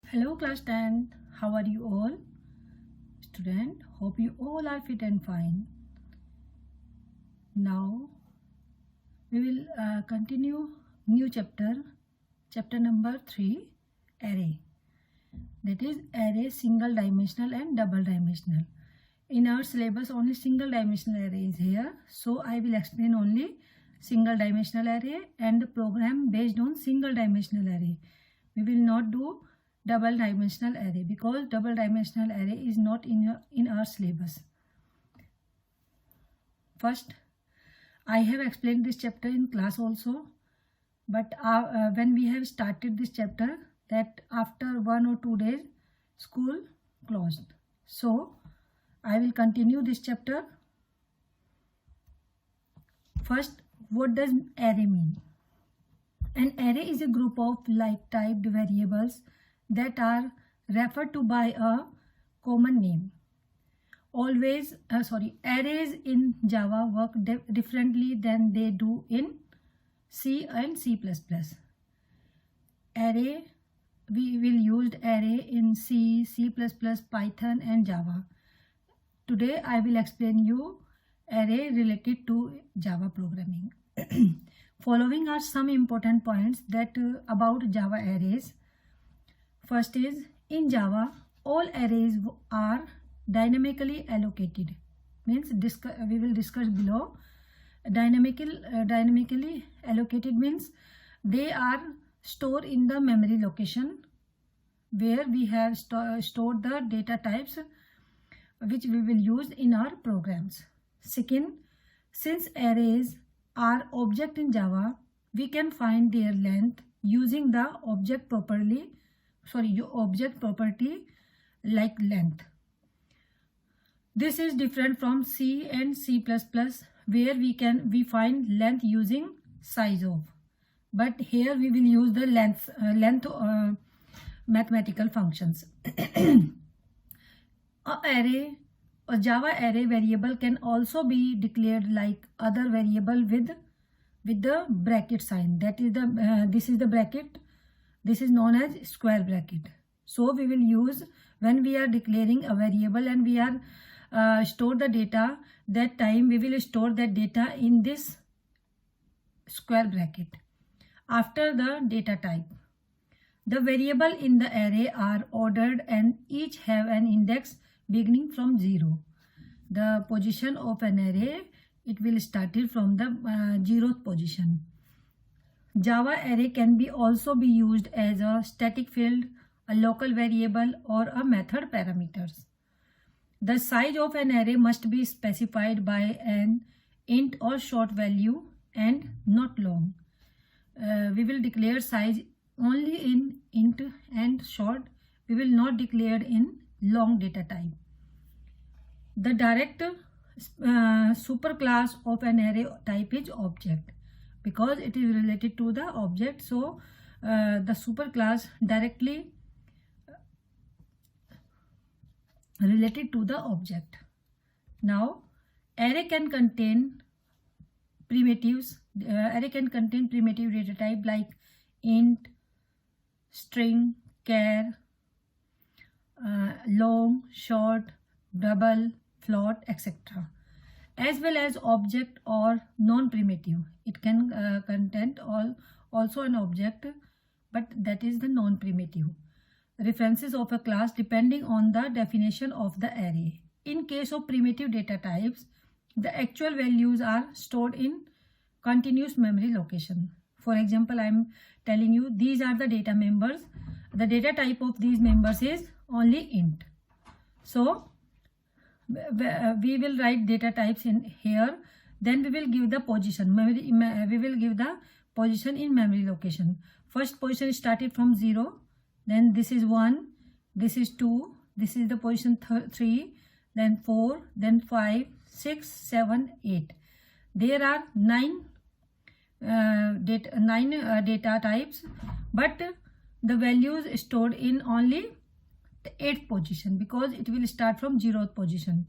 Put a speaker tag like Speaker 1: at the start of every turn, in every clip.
Speaker 1: Hello class 10, how are you all? Student, hope you all are fit and fine. Now we will continue new chapter number 3, array. That is array single dimensional and double dimensional. In our syllabus only single dimensional array is here. So I will explain only single dimensional array and program based on single dimensional array. We will not do double dimensional array because double dimensional array is not in our syllabus. First, I have explained this chapter in class also, but when we have started this chapter, that after 1 or 2 days school closed. So I will continue this chapter. First, what does array mean? An array is a group of like-typed variables that are referred to by a common name. Arrays in Java work differently than they do in C and C++. Array, we will use array in C, C++, Python and Java. Today I will explain you array related to Java programming. Following are some important points that about Java arrays. First is, in Java, all arrays are dynamically allocated. Means we will discuss below. Dynamically allocated means they are stored in the memory location where we have stored the data types which we will use in our programs. Second, since arrays are object in Java, we can find their length using the object property like length. This is different from C and C++ where we find length using size of, but here we will use the length mathematical functions. A Java array variable can also be declared like other variable with the bracket sign. That is this is the bracket. This is known as square bracket. So we will use when we are declaring a variable and we are store the data. That time we will store that data in this square bracket after the data type. The variable in the array are ordered and each have an index beginning from 0. The position of an array, it will start from the 0th position. Java array can also be used as a static field, a local variable or a method parameters. The size of an array must be specified by an int or short value and not long. We will declare size only in int and short. We will not declare in long data type. The direct superclass of an array type is object because it is related to the object. So the superclass directly related to the object. Now array can contain primitives. Array can contain primitive data type like int, string, char, long, short, double, float, etc. as well as object or non-primitive. It can contain also an object, but that is the non-primitive. References of a class depending on the definition of the array. In case of primitive data types, the actual values are stored in continuous memory location. For example, I am telling you these are the data members. The data type of these members is only int. So we will write data types in here. Then we will give the position. We will give the position in memory location. First position started from 0. Then this is 1. This is 2. This is the position 3. Then 4. Then 5, 6, 7, 8. There are 9 data types, but the values stored in only the 8th position because it will start from 0th position.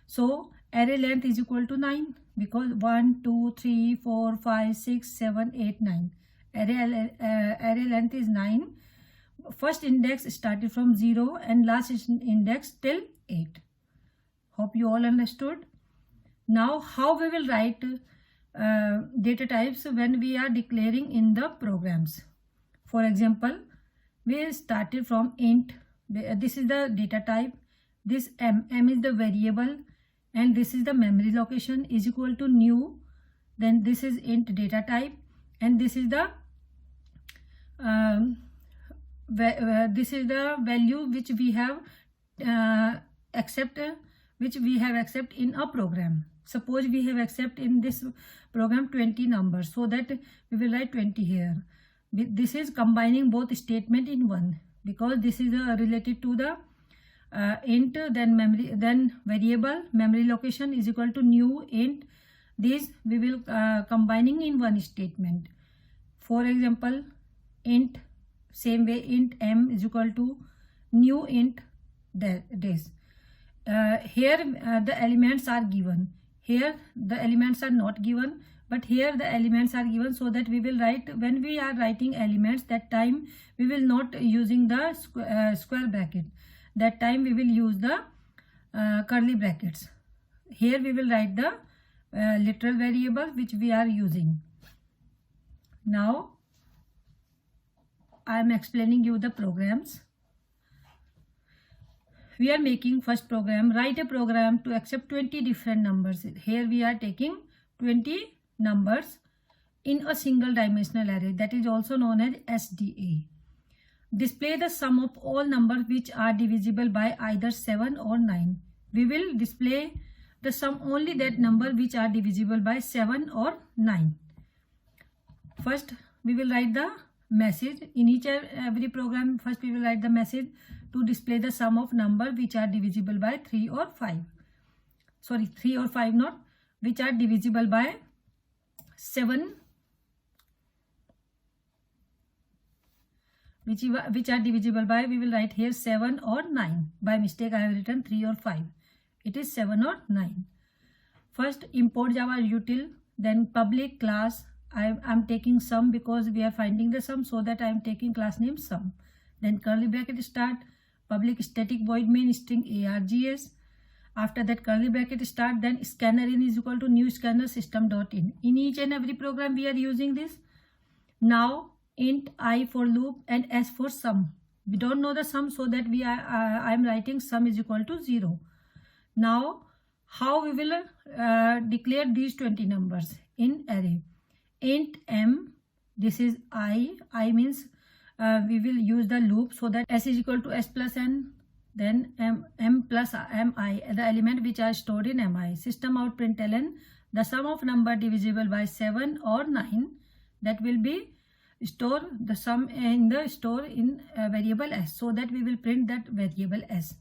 Speaker 1: So array length is equal to 9 because 1, 2, 3, 4, 5, 6, 7, 8, 9. Array length is 9. first index started from 0 and last index till 8. Hope you all understood. Now how we will write data types when we are declaring in the programs. For example, we started from int. This is the data type. This m is the variable, and this is the memory location is equal to new. Then this is int data type, and this is the value which we have accept in a program. Suppose we have accept in this program 20 numbers, so that we will write 20 here. This is combining both statement in one, because this is related to the int, then memory, then variable, memory location is equal to new int. This we will combining in one statement. For example, int, same way int m is equal to new int this. Here the elements are given. Here the elements are not given, but here the elements are given, so that we will write, when we are writing elements, that time we will not using the square bracket. That time we will use the curly brackets. Here we will write the literal variable which we are using. Now I am explaining you the programs. We are making first program. Write a program to accept 20 different numbers. Here we are taking 20 numbers in a single dimensional array, that is also known as SDA. Display the sum of all numbers which are divisible by either 7 or 9. We will display the sum only that number which are divisible by 7 or 9. First we will write the message. In each and every program, first we will write the message to display the sum of number which are divisible by 3 or 5. Sorry, 3 or 5 not, which are divisible by 7, which are divisible by, we will write here 7 or 9. By mistake I have written 3 or 5. It is 7 or 9. First import Java util, then public class. I am taking sum because we are finding the sum, so that I am taking class name sum. Then curly bracket start, public static void main string args. After that curly bracket start, then scanner in is equal to new scanner system.in. In each and every program we are using this. Now int I for loop and s for sum. We don't know the sum, so that I am writing sum is equal to 0. Now how we will declare these 20 numbers in array. Int m, this is I means we will use the loop, so that s is equal to s plus n, then m plus mi, the element which are stored in mi. System out println, the sum of number divisible by 7 or 9, that will be store the sum in the store in variable s, so that we will print that variable s.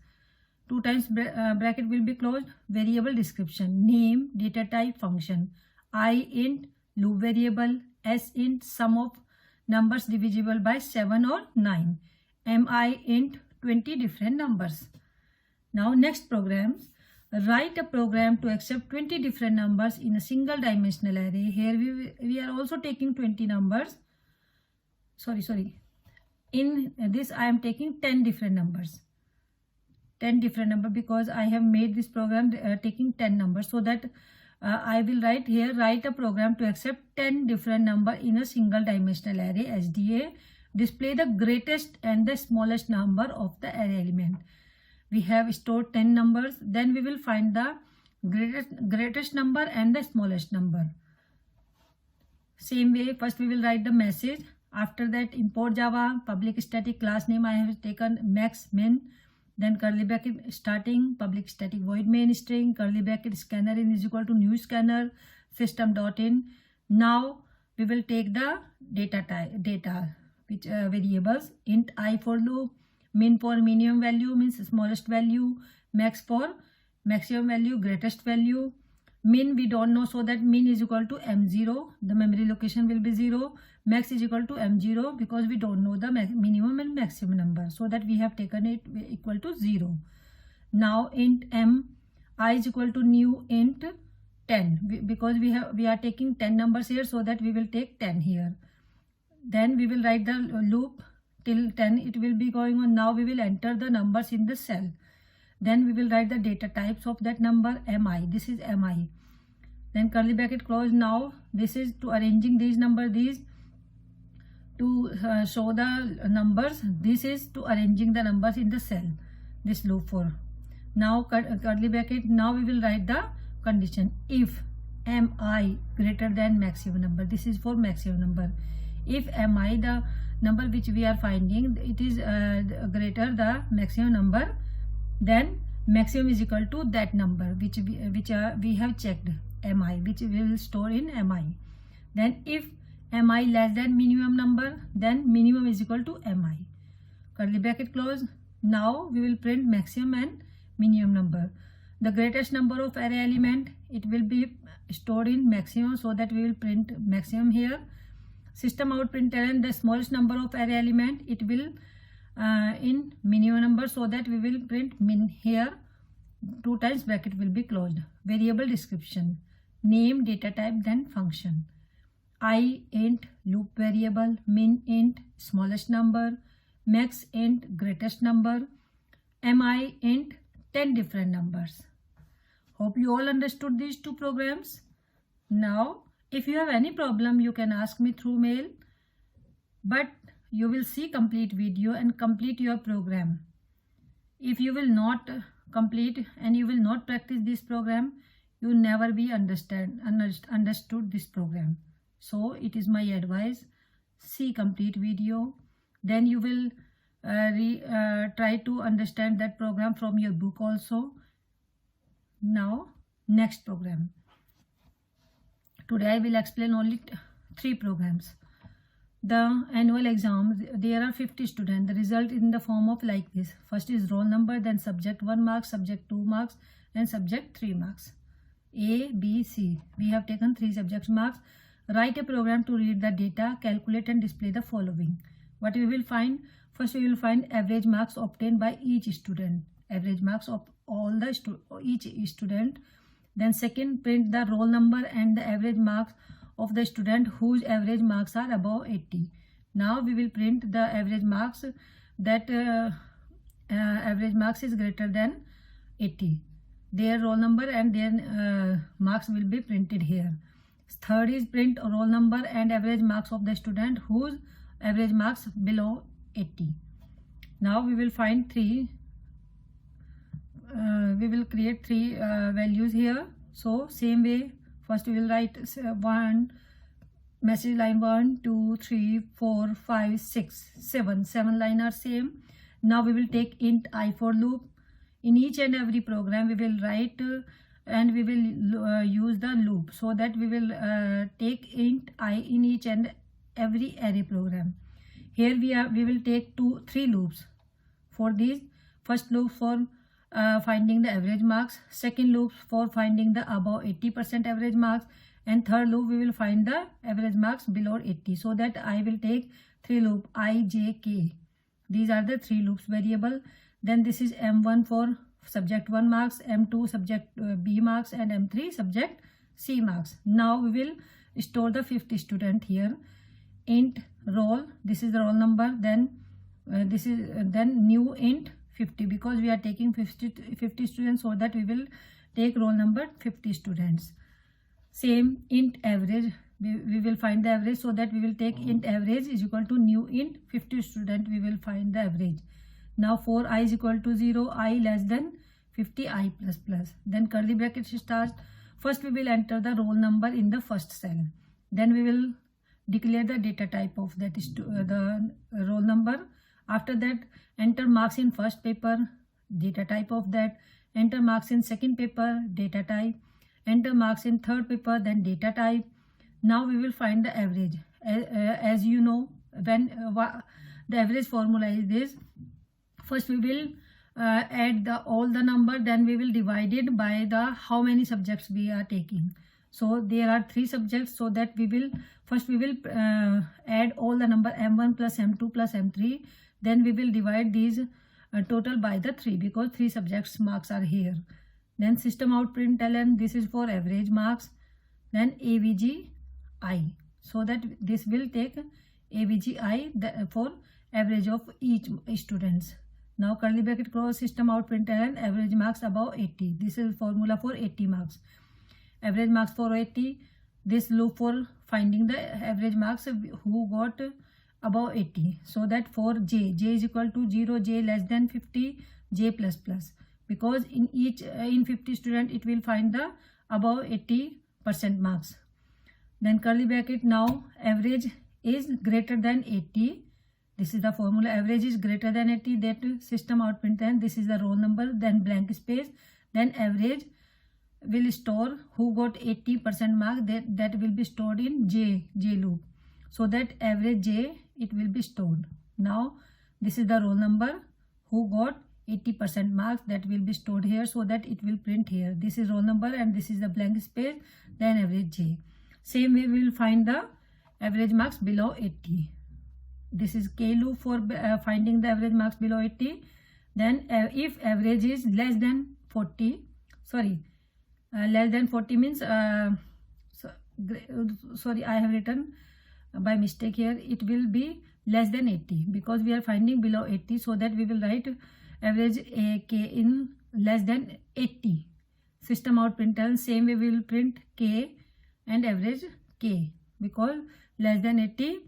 Speaker 1: 2 times bracket will be closed. Variable description, name, data type, function. I int, loop variable, s int, sum of numbers divisible by 7 or 9, mi int, 20 different numbers. Now next programs. Write a program to accept 20 different numbers in a single dimensional array. Here we are also taking 20 numbers. Sorry. In this I am taking 10 different numbers. 10 different numbers, because I have made this program taking 10 numbers, so that I will write here, write a program to accept 10 different number in a single dimensional array SDA. Display the greatest and the smallest number of the array element. We have stored 10 numbers, then we will find the greatest number and the smallest number. Same way, first we will write the message. After that import Java, public static class name I have taken max min. Then curly bracket starting, public static void main string, curly bracket scanner in is equal to new scanner system.in. Now we will take the data which variables. Int I for loop, min for minimum value means smallest value, max for maximum value, greatest value. Min we don't know, so that min is equal to m0, the memory location will be 0. Max is equal to m0 because we don't know the minimum and maximum number, so that we have taken it equal to 0. Now int m, I is equal to new int 10, because we are taking 10 numbers here, so that we will take 10 here. Then we will write the loop till 10 it will be going on. Now we will enter the numbers in the cell. Then we will write the data types of that number, mi. This is mi. Then curly bracket close. Now this is to arranging these numbers, these to show the numbers. This is to arranging the numbers in the cell, this loop for. Now curly bracket. Now we will write the condition. If mi greater than maximum number, this is for maximum number. If mi, the number which we are finding, it is greater the maximum number, then maximum is equal to that number which we have checked, mi, which we will store in mi. Then if mi less than minimum number, then minimum is equal to mi. Curly bracket close. Now we will print maximum and minimum number. The greatest number of array element, it will be stored in maximum, so that we will print maximum here. System out println, the smallest number of array element, it will in minimum number, so that we will print min here. 2 times bracket will be closed. Variable description, name, data type, then function. I int loop variable, min int smallest number, max int greatest number, mi int 10 different numbers. Hope you all understood these 2 programs. Now if you have any problem, you can ask me through mail, but you will see complete video and complete your program. If you will not complete and you will not practice this program, you never be understood this program. So it is my advice, see complete video, then you will try to understand that program from your book also. Now next program. Today I will explain only 3 programs. The annual exam, there are 50 students. The result in the form of like this. First is roll number, then subject 1 marks, subject 2 marks, and subject 3 marks. A, B, C. We have taken 3 subjects marks. Write a program to read the data, calculate and display the following. What we will find? First we will find average marks obtained by each student. Average marks of all the each student. Then second, print the roll number and the average marks of the student whose average marks are above 80. Now we will print the average marks that average marks is greater than 80. Their roll number and their marks will be printed here. Third is print roll number and average marks of the student whose average marks below 80. Now we will find 3. We will create 3 values here. So same way, first we will write 1 message line 1, 2, 3, 4, 5, 6, 7 line are same. Now we will take int I for loop. In each and every program we will write and we will use the loop, so that we will take int I in each and every array program. Here we will take 3 loops for these. First loop for finding the average marks, second loop for finding the above 80% average marks, and third loop we will find the average marks below 80. So that I will take 3 loop I, j, k. These are the 3 loops variable. Then this is m1 for subject 1 marks, m2 subject b marks, and m3 subject c marks. Now we will store the 50 student here. Int roll, this is the roll number. Then this is then new int 50, because we are taking 50 students, so that we will take roll number 50 students. Same int average, we will find the average, so that we will take int average is equal to new int 50 student, we will find the average. Now for I is equal to 0, I less than 50, I plus plus. Then curly bracket starts. First we will enter the roll number in the first cell. Then we will declare the data type of that is the roll number. After that, enter marks in first paper, data type of that. Enter marks in second paper, data type. Enter marks in third paper, then data type. Now we will find the average. As you know, when the average formula is this. First we will add all the number, then we will divide it by the how many subjects we are taking. So there are 3 subjects, so that we will add all the number m1 plus m2 plus m3. Then we will divide these total by the 3, because 3 subjects marks are here. Then system out println, this is for average marks. Then avg I, so that this will take avg I for average of each students. Now curly bracket close, system out println, average marks above 80. This is formula for 80 marks. Average marks for 80. This loop for finding the average marks who got above 80. So that for j is equal to 0, j less than 50, j plus plus. Because in 50 student it will find the above 80% marks. Then curly bracket, now average is greater than 80. This is the formula, average is greater than 80, that system out println, this is the roll number, then blank space, then average will store who got 80% mark, that will be stored in j loop. So that average j, it will be stored. Now this is the roll number who got 80% marks, that will be stored here, so that it will print here. This is roll number and this is the blank space, then average j. Same way we will find the average marks below 80. This is k loop for finding the average marks below 80. Then if average is less than 40, less than 40 means sorry, I have written by mistake here, it will be less than 80 because we are finding below 80, so that we will write average k in less than 80. System out println, same way we will print k and average k, because less than 80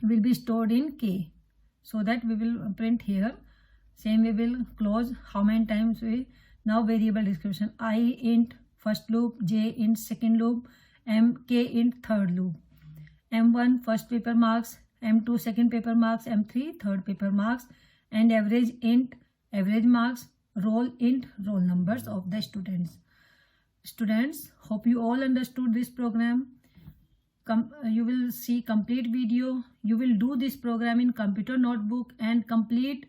Speaker 1: will be stored in k, so that we will print here. Same way we will close. How many times we, now variable description, I int first loop, j int second loop, k int third loop, m1 first paper marks, m2 second paper marks, m3 third paper marks, and average int average marks, roll int roll numbers of the students. Students, hope you all understood this program. You will see complete video. You will do this program in computer notebook and complete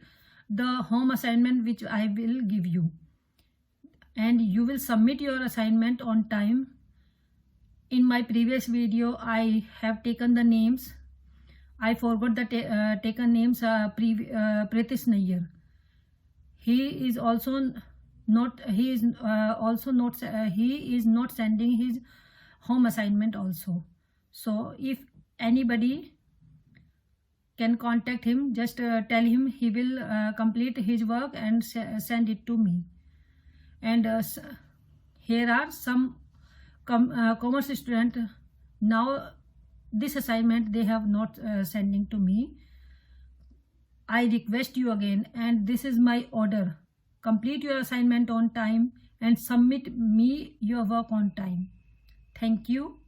Speaker 1: the home assignment which I will give you. And you will submit your assignment on time. In my previous video, I have taken the names. I forgot the taken names. Pritish Nayyar. He is not sending his home assignment also. So if anybody can contact him, just tell him, he will complete his work and send it to me. And here are some commerce student. Now this assignment they have not sending to me. I request you again, and this is my order. Complete your assignment on time and submit me your work on time. Thank you.